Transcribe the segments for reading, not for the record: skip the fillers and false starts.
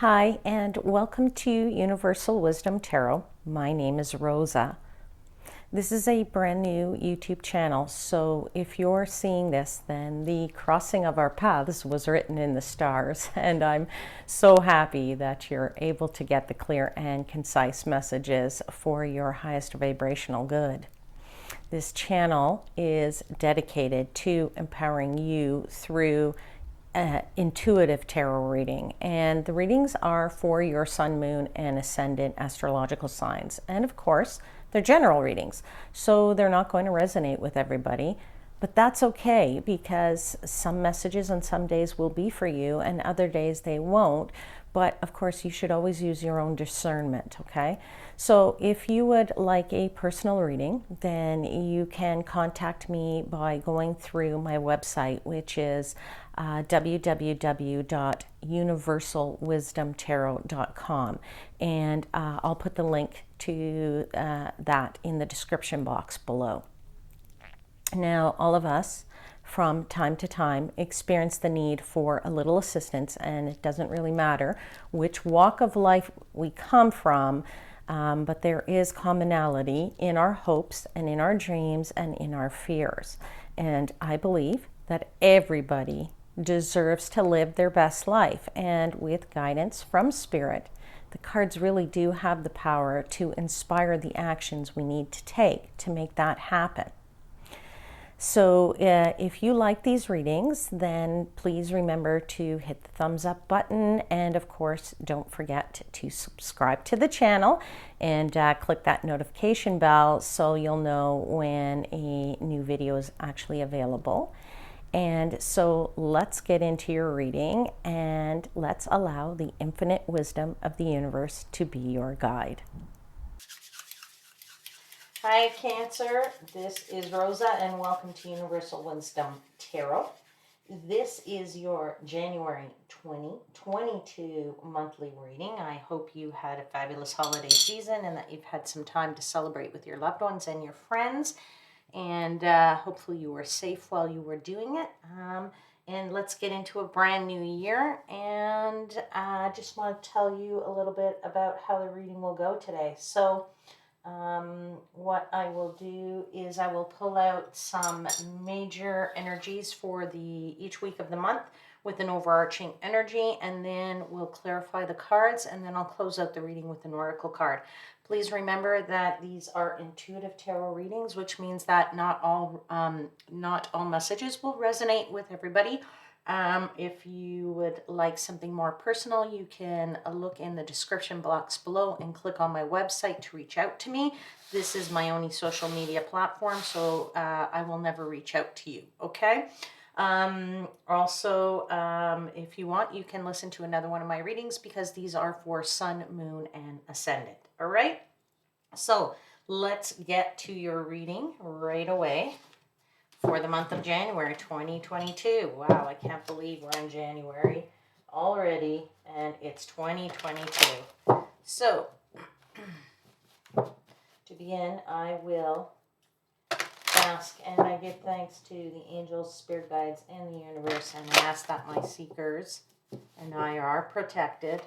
Hi, and welcome to Universal Wisdom Tarot. My name is Rosa. This is a brand new YouTube channel, so if you're seeing this, then the crossing of our paths was written in the stars, and I'm so happy that you're able to get the clear and concise messages for your highest vibrational good. This channel is dedicated to empowering you through intuitive tarot reading, and the readings are for your sun, moon, and ascendant astrological signs, and of course they're general readings, so they're not going to resonate with everybody, but that's okay, because some messages on some days will be for you and other days they won't. But of course you should always use your own discernment. Okay, so if you would like a personal reading, then you can contact me by going through my website, which is www.universalwisdomtarot.com, and I'll put the link to that in the description box below. Now, all of us from time to time experience the need for a little assistance, and it doesn't really matter which walk of life we come from, but there is commonality in our hopes and in our dreams and in our fears. And I believe that everybody deserves to live their best life, and with guidance from Spirit, the cards really do have the power to inspire the actions we need to take to make that happen. So if you like these readings, then please remember to hit the thumbs up button, and of course don't forget to subscribe to the channel and click that notification bell so you'll know when a new video is actually available. And so let's get into your reading, and let's allow the infinite wisdom of the universe to be your guide. Hi, Cancer. This is Rosa, and welcome to Universal Wisdom Tarot. This is your January 2022 monthly reading. I hope you had a fabulous holiday season and that you've had some time to celebrate with your loved ones and your friends. And hopefully you were safe while you were doing it. And let's get into a brand new year. And I just want to tell you a little bit about how the reading will go today. So what I will do is I will pull out some major energies for each week of the month with an overarching energy, and then we'll clarify the cards, and then I'll close out the reading with an oracle card. Please remember that these are intuitive tarot readings, which means that not all messages will resonate with everybody. If you would like something more personal, you can look in the description box below and click on my website to reach out to me. This is my only social media platform, so I will never reach out to you, okay? Also, if you want, you can listen to another one of my readings, because these are for sun, moon, and ascendant, all right? So let's get to your reading right away. For the month of January 2022. Wow, I can't believe we're in January already, and it's 2022. So, to begin, I will ask, and I give thanks to the angels, spirit guides, and the universe, and I ask that my seekers and I are protected,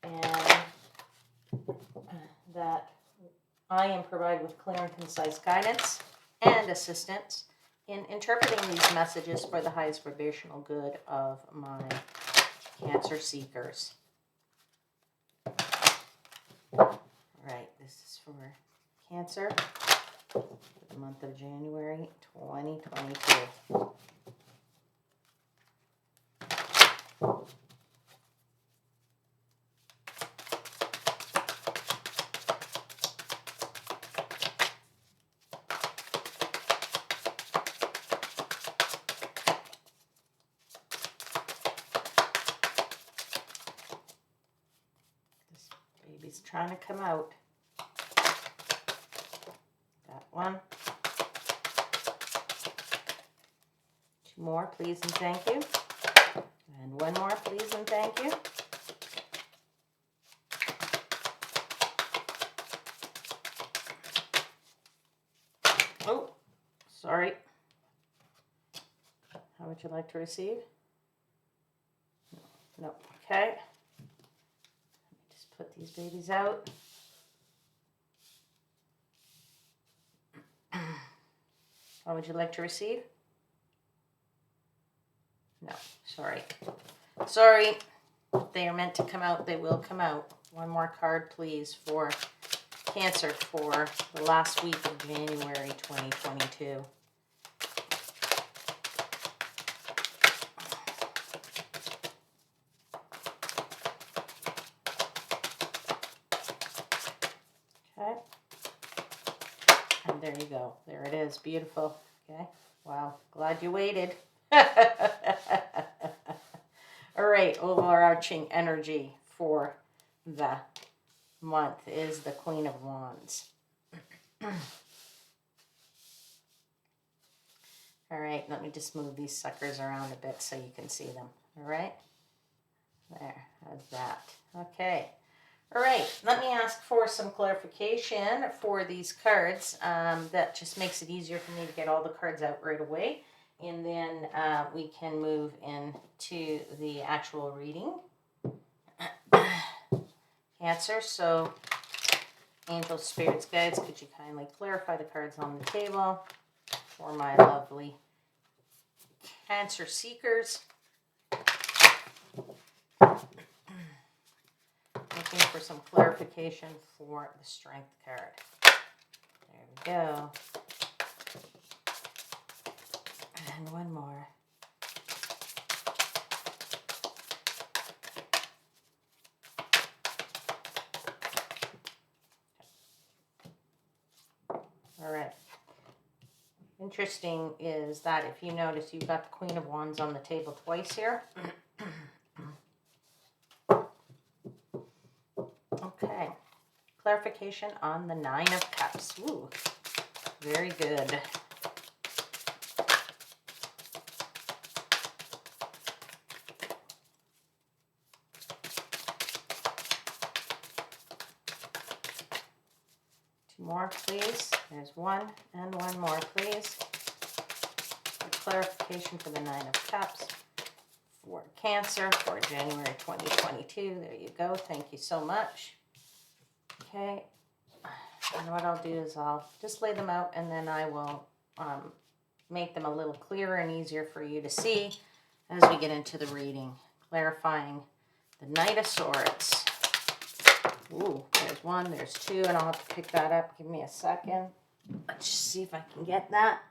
and that I am provided with clear and concise guidance and assistance in interpreting these messages for the highest vibrational good of my Cancer seekers. All right, this is for Cancer for the month of January 2022. Baby's trying to come out. That one. Two more, please and thank you. And one more, please and thank you. Oh, sorry. How would you like to receive? No. Okay. Just put these babies out. What would you like to receive? No, sorry. Sorry. They are meant to come out. They will come out. One more card, please, for Cancer for the last week of January 2022. Okay. And there you go. There it is. Beautiful. Okay. Wow. Glad you waited. All right. Overarching energy for the month is the Queen of Wands. All right. Let me just move these suckers around a bit so you can see them. All right. There. How's that? Okay. All right, let me ask for some clarification for these cards. That just makes it easier for me to get all the cards out right away. And then we can move into the actual reading. Cancer, so angels, spirits, guides, could you kindly clarify the cards on the table for my lovely Cancer seekers? Looking for some clarification for the Strength card. There we go. And one more. All right. Interesting is that if you notice, you've got the Queen of Wands on the table twice here. Okay. Clarification on the Nine of Cups. Ooh, very good. Two more, please. There's one and one more, please. Clarification for the Nine of Cups for Cancer for January 2022. There you go. Thank you so much. Okay. And what I'll do is I'll just lay them out, and then I will make them a little clearer and easier for you to see as we get into the reading. Clarifying the Knight of Swords. Ooh, there's one, there's two, and I'll have to pick that up. Give me a second. Let's just see if I can get that,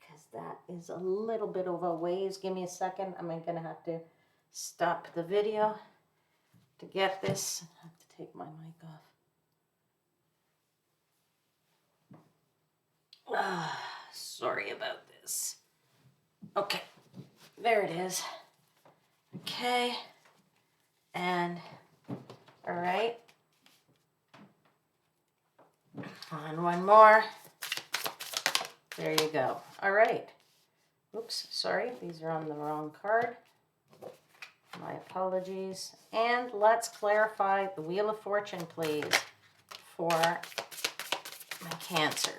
because that is a little bit of a ways. Give me a second. I'm going to have to stop the video to get this. I have to take my mic off. Sorry about this. Okay, there it is. Okay, and all right, and one more. There you go. All right. Oops, sorry, these are on the wrong card. My apologies. And let's clarify the Wheel of Fortune, please, for my Cancer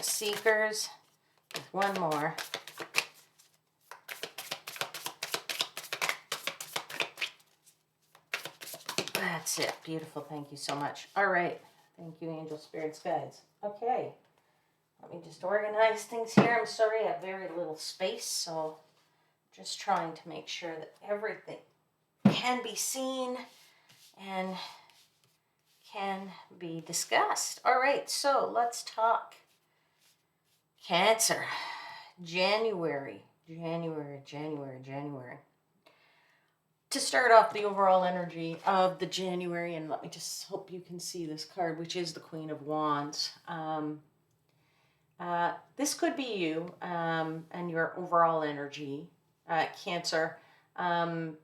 seekers, with one more. That's it. Beautiful. Thank you so much. All right. Thank you, Angel, Spirits, Guides. Okay. Let me just organize things here. I'm sorry, I have very little space, so just trying to make sure that everything can be seen and can be discussed. All right, so let's talk Cancer. January. To start off the overall energy of the January, and let me just hope you can see this card, which is the Queen of Wands. This could be you and your overall energy, Cancer. You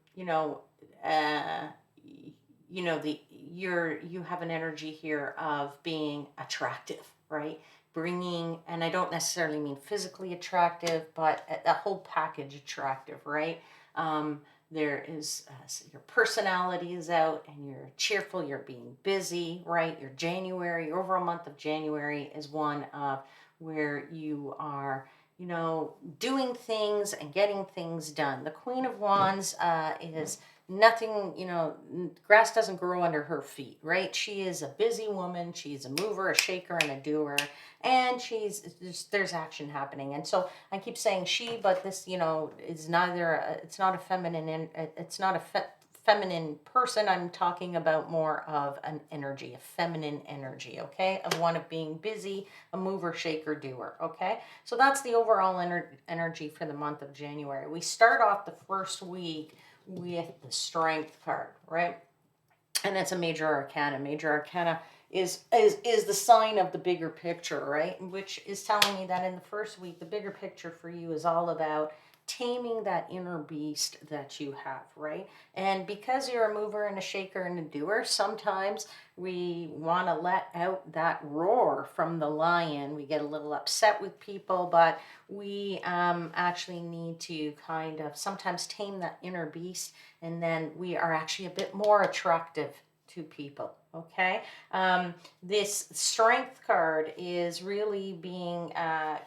have an energy here of being attractive, right? Bringing, and I don't necessarily mean physically attractive, but a whole package attractive, right? There is your personality is out, and you're cheerful. You're being busy, right? Your overall month of January is one of where you are you know, doing things and getting things done. The Queen of Wands is nothing, you know, grass doesn't grow under her feet, right? She is a busy woman. She's a mover, a shaker, and a doer. And there's action happening. And so I keep saying she, but this, you know, is it's not a feminine, it's not a feminine person. I'm talking about more of an energy, a feminine energy, okay? Of one of being busy, a mover, shaker, doer, okay? So that's the overall energy for the month of January. We start off the first week with the Strength card, right? And it's a major arcana. Major arcana is the sign of the bigger picture, right? Which is telling me that in the first week, the bigger picture for you is all about taming that inner beast that you have, right? And because you're a mover and a shaker and a doer, sometimes we want to let out that roar from the lion. We get a little upset with people, but we actually need to kind of sometimes tame that inner beast, and then we are actually a bit more attractive to people, okay? This Strength card is really being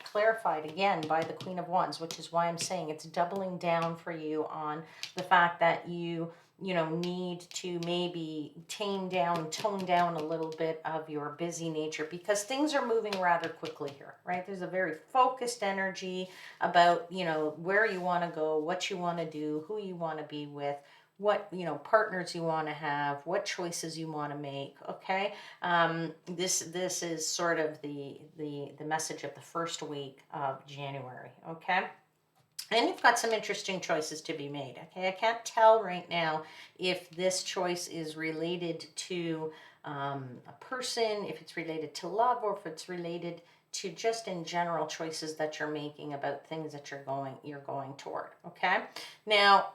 clarified again by the Queen of Wands, which is why I'm saying it's doubling down for you on the fact that you know, need to maybe tone down a little bit of your busy nature, because things are moving rather quickly here, right? There's a very focused energy about, you know, where you want to go, what you want to do, who you want to be with, what, you know, partners you want to have, what choices you want to make, okay? This is sort of the message of the first week of January, okay? And you've got some interesting choices to be made, okay? I can't tell right now if this choice is related to a person, if it's related to love, or if it's related to just in general choices that you're making about things that you're going toward, okay? Now,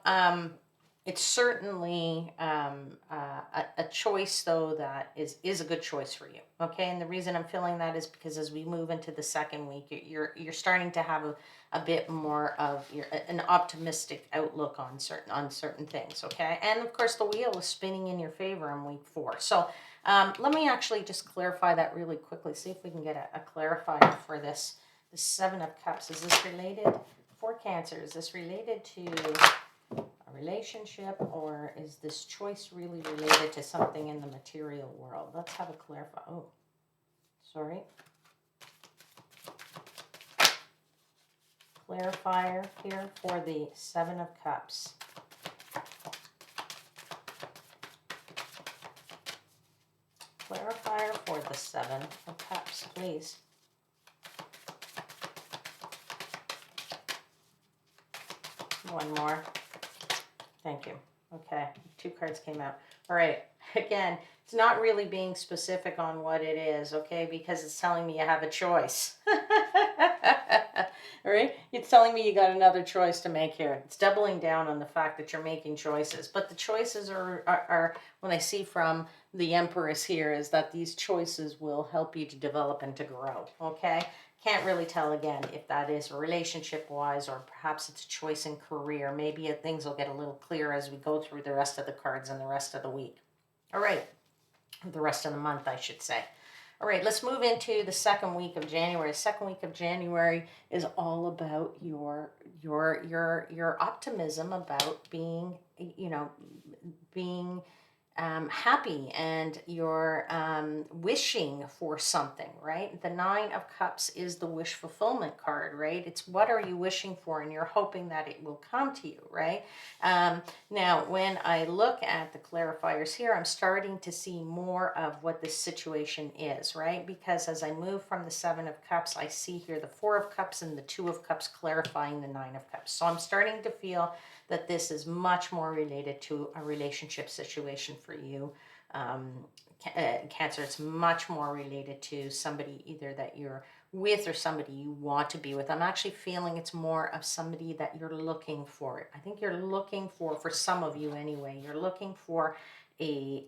it's certainly a choice, though, that is a good choice for you, okay? And the reason I'm feeling that is because as we move into the second week, you're starting to have a bit more of an optimistic outlook on certain things, okay? And of course, the wheel is spinning in your favor in week 4. So let me actually just clarify that really quickly. See if we can get a clarifier for this. The 7 of Cups, is this related for Cancer? Is this related to a relationship, or is this choice really related to something in the material world? Let's have a clarify. Oh, sorry. Clarifier here for the 7 of Cups. Clarifier for the 7 of Cups, please. One more. Thank you. Okay, 2 cards came out. All right, again, it's not really being specific on what it is, okay, because it's telling me you have a choice. All right, it's telling me you got another choice to make here. It's doubling down on the fact that you're making choices, but the choices are when I see from the Empress here, is that these choices will help you to develop and to grow, okay? Can't really tell again if that is relationship wise, or perhaps it's a choice in career. Maybe things will get a little clearer as we go through the rest of the cards and the rest of the week. All right, the rest of the month, I should say. All right, let's move into the second week of January. The second week of January is all about your optimism about being, you know, being happy, and you're wishing for something, right? The 9 of Cups is the wish fulfillment card, right? It's what are you wishing for, and you're hoping that it will come to you, right? Now, when I look at the clarifiers here, I'm starting to see more of what this situation is, right? Because as I move from the 7 of Cups, I see here the 4 of Cups and the 2 of Cups clarifying the 9 of Cups. So I'm starting to feel that this is much more related to a relationship situation for you. Cancer, it's much more related to somebody either that you're with or somebody you want to be with. I'm actually feeling it's more of somebody that you're looking for. I think you're looking for some of you anyway, you're looking for a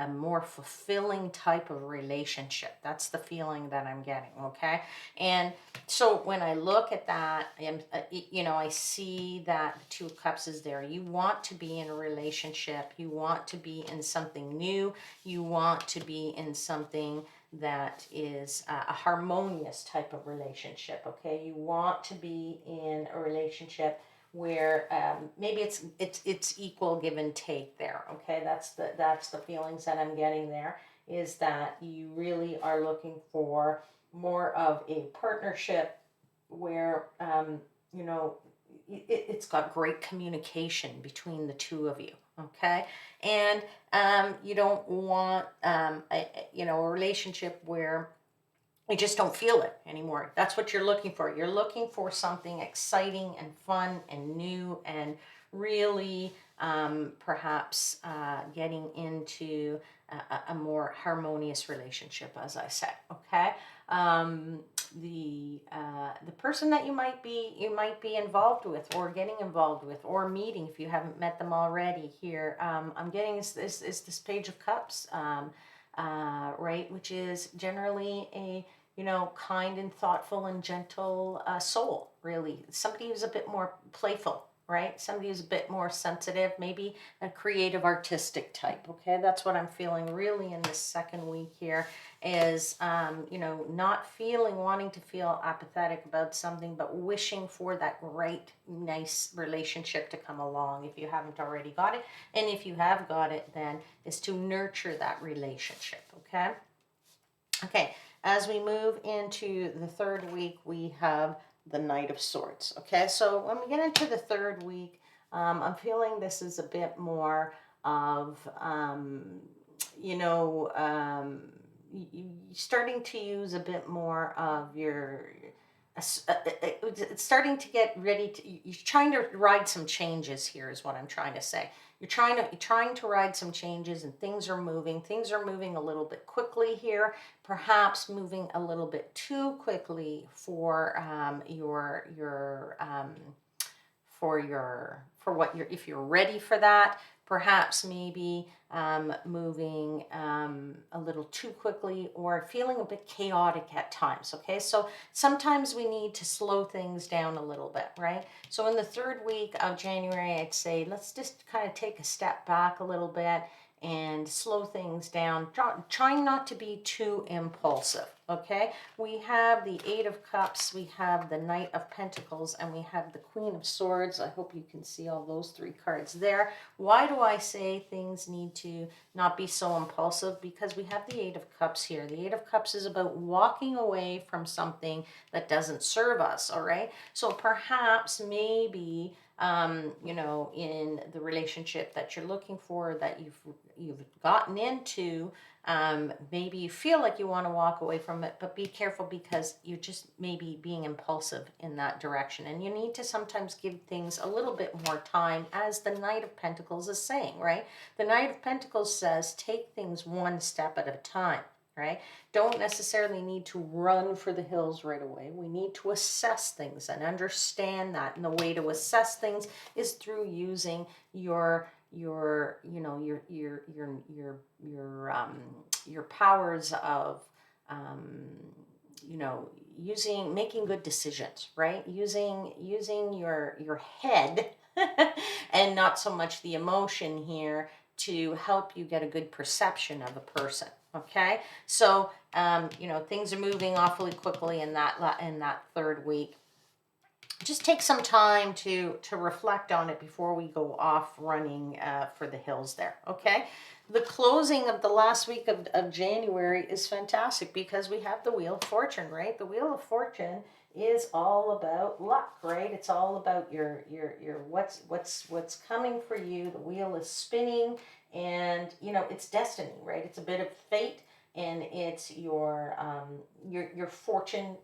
more fulfilling type of relationship. That's the feeling that I'm getting, okay? And so when I look at that, I see that the Two of Cups is there. You want to be in a relationship. You want to be in something new. You want to be in something that is a harmonious type of relationship, okay? You want to be in a relationship where maybe it's equal give and take there, okay? That's the feelings that I'm getting there, is that you really are looking for more of a partnership where it's got great communication between the two of you, okay? And you don't want a relationship where you just don't feel it anymore. That's what you're looking for. You're looking for something exciting and fun and new and really perhaps getting into a more harmonious relationship, as I said. Okay, the person that you might be involved with, or getting involved with, or meeting if you haven't met them already. Here, I'm getting is this Page of Cups, right, which is generally a kind and thoughtful and gentle soul, really. Somebody who's a bit more playful, right? Somebody who's a bit more sensitive, maybe a creative, artistic type, okay? That's what I'm feeling really in this second week here is, not wanting to feel apathetic about something, but wishing for that right, nice relationship to come along if you haven't already got it. And if you have got it, then is to nurture that relationship, okay? Okay, as we move into the third week, we have the Knight of Swords. Okay, so when we get into the third week, I'm feeling this is a bit more of, starting to use a bit more of your, it's starting to get ready to, you're trying to ride some changes here is what I'm trying to say. You're trying to ride some changes, and things are moving a little bit quickly here, perhaps moving a little bit too quickly for if you're ready for that, perhaps maybe moving a little too quickly, or feeling a bit chaotic at times, okay? So sometimes we need to slow things down a little bit, right? So in the third week of January, I'd say let's just kind of take a step back a little bit and slow things down, trying not to be too impulsive, okay? We have the Eight of Cups, we have the Knight of Pentacles, and we have the Queen of Swords. I hope you can see all those three cards there. Why do I say things need to not be so impulsive? Because we have the Eight of Cups here. The Eight of Cups is about walking away from something that doesn't serve us, all right? So perhaps maybe in the relationship that you're looking for, that you've gotten into, maybe you feel like you want to walk away from it, but be careful, because you're just maybe being impulsive in that direction, and you need to sometimes give things a little bit more time, as the Knight of Pentacles is saying, right? The Knight of Pentacles says take things one step at a time, right? Don't necessarily need to run for the hills right away. We need to assess things and understand that. And the way to assess things is through using your powers of making good decisions, right? Using your head and not so much the emotion here, to help you get a good perception of a person. Okay, so things are moving awfully quickly in that third week. Just take some time to reflect on it before we go off running for the hills there. Okay, the closing of the last week of January is fantastic, because we have the Wheel of Fortune, right? The Wheel of Fortune is all about luck, right? It's all about your what's coming for you. The wheel is spinning, and it's destiny, right? It's a bit of fate, and it's your fortune,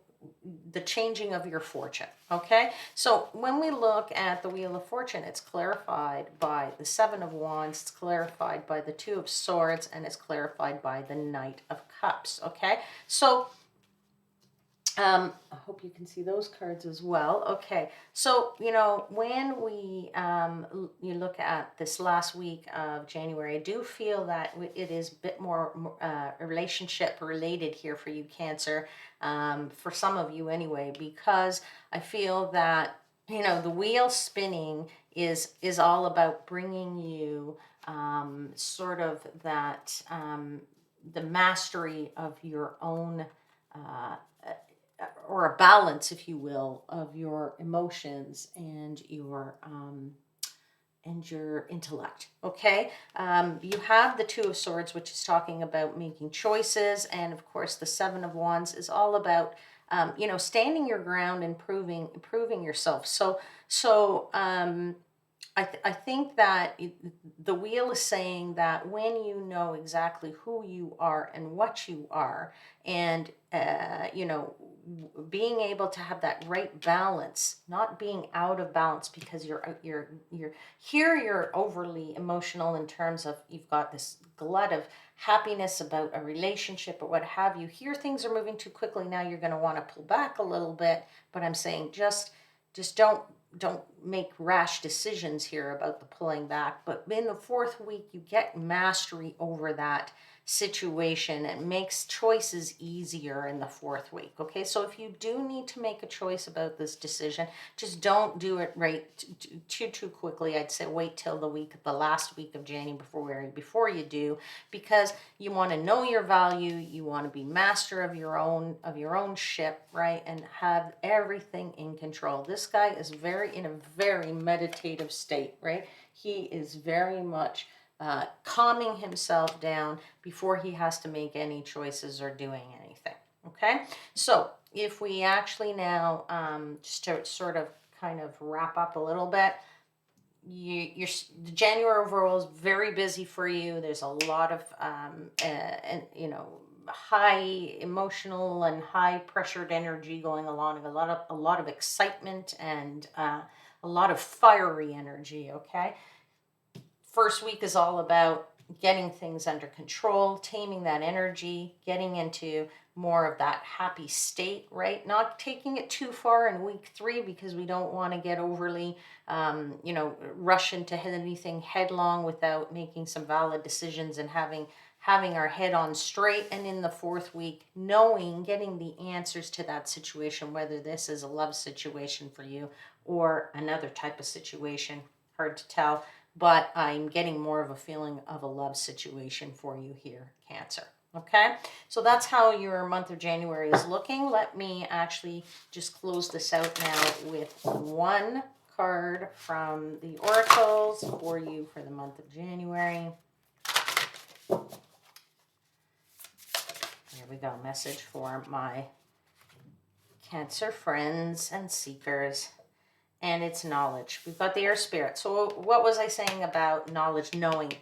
the changing of your fortune. Okay, so when we look at the Wheel of Fortune, it's clarified by the Seven of Wands, it's clarified by the Two of Swords, and it's clarified by the Knight of Cups. Okay, so I hope you can see those cards as well. Okay, so you know when we you look at this last week of January, I do feel that it is a bit more relationship related here for you, Cancer. For some of you anyway, because I feel that you know the wheel spinning is all about bringing you sort of that the mastery of your own. Uh, or a balance, if you will, of your emotions and your intellect. Okay, you have the Two of Swords, which is talking about making choices, and of course, the Seven of Wands is all about you know standing your ground and improving yourself. I think that the wheel is saying that when you know exactly who you are and what you are, and you know, being able to have that right balance, not being out of balance because you're overly emotional in terms of you've got this glut of happiness about a relationship or what have you. Here things are moving too quickly. Now you're going to want to pull back a little bit, but I'm saying just don't make rash decisions here about the pulling back. But in the fourth week, you get mastery over that situation. It makes choices easier in the fourth week. Okay, so if you do need to make a choice about this decision, just don't do it right too quickly. I'd say wait till the last week of January before you do, because you want to know your value. You want to be master of your own ship, right, and have everything in control. This guy is in a very meditative state, right? He is very much calming himself down before he has to make any choices or doing anything. Okay, so if we actually now start sort of kind of wrap up a little bit, the January overall is very busy for you. There's a lot of and you know high emotional and high pressured energy going along, a lot of excitement and a lot of fiery energy. Okay, first week is all about getting things under control, taming that energy, getting into more of that happy state, right? Not taking it too far in week 3 because we don't want to get overly, you know, rush into anything headlong without making some valid decisions and having our head on straight. And in the fourth week, getting the answers to that situation, whether this is a love situation for you or another type of situation, hard to tell, but I'm getting more of a feeling of a love situation for you here, Cancer. Okay, so that's how your month of January is looking. Let me actually just close this out now with one card from the oracles for you for the month of January. Here we go. Message for my Cancer friends and seekers. And it's knowledge. We've got the air spirit. So what was I saying about knowledge? Knowing.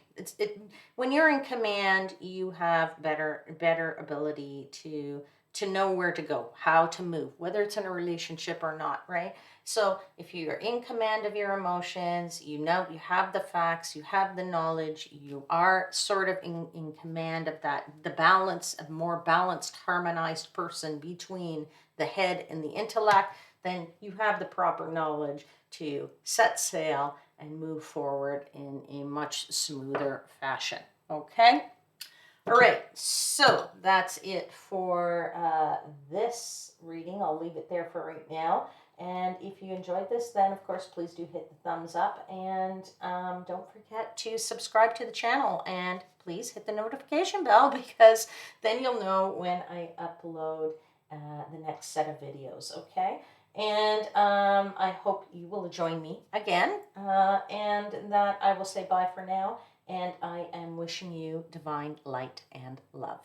When you're in command, you have better ability to know where to go, how to move, whether it's in a relationship or not, right? So if you're in command of your emotions, you know, you have the facts, you have the knowledge, you are sort of in command of that, the balance, a more balanced, harmonized person between the head and the intellect, then you have the proper knowledge to set sail and move forward in a much smoother fashion. Okay? All right, so that's it for this reading. I'll leave it there for right now. And if you enjoyed this, then of course, please do hit the thumbs up. And don't forget to subscribe to the channel. And please hit the notification bell because then you'll know when I upload the next set of videos, okay? And I hope you will join me again. And that I will say bye for now. And I am wishing you divine light and love.